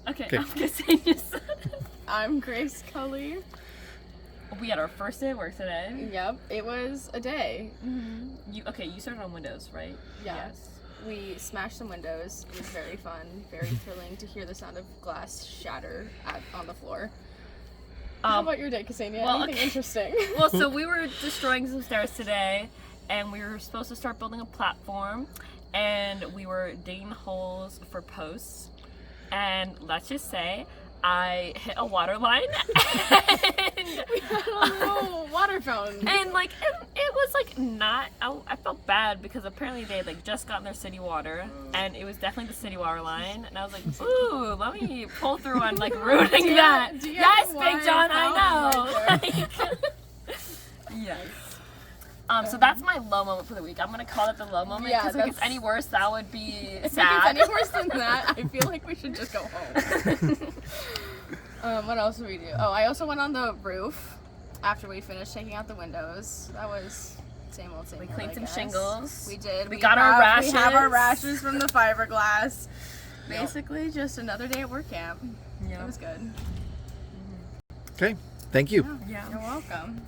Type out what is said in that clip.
Okay, Okay. I'm Ksenia's. I'm Grace Cully. We had our first day at work today. Yep, it was a day. You started on Windows, right? Yeah. Yes. We smashed some windows. It was very fun, very thrilling to hear the sound of glass shatter on the floor. How about your day, Ksenia? Anything interesting? Well, so we were destroying some stairs today, and we were supposed to start building a platform, and we were digging holes for posts, and let's just say I hit a water line, and We had a little water fountain. And like it was like not. I felt bad because apparently they had like just gotten their city water, and it was definitely the city water line. And I was like, ooh, let me pull through on like ruining that. do you Yes, have a Big water John, I know. fountain Like, yes. So that's my low moment for the week. I'm gonna call it the low moment Yeah, because if it's that's- any worse, that would be If it sad. gets any worse than that, I feel like we should just go home. What else did we do? Oh, I also went on the roof after we finished taking out the windows. That was same old, We I cleaned some guess. shingles. We did. We got our rashes. We have our rashes from the fiberglass. Basically, just another day at Workcamp. Yeah. It was good. Okay. Thank you. Yeah. You're welcome.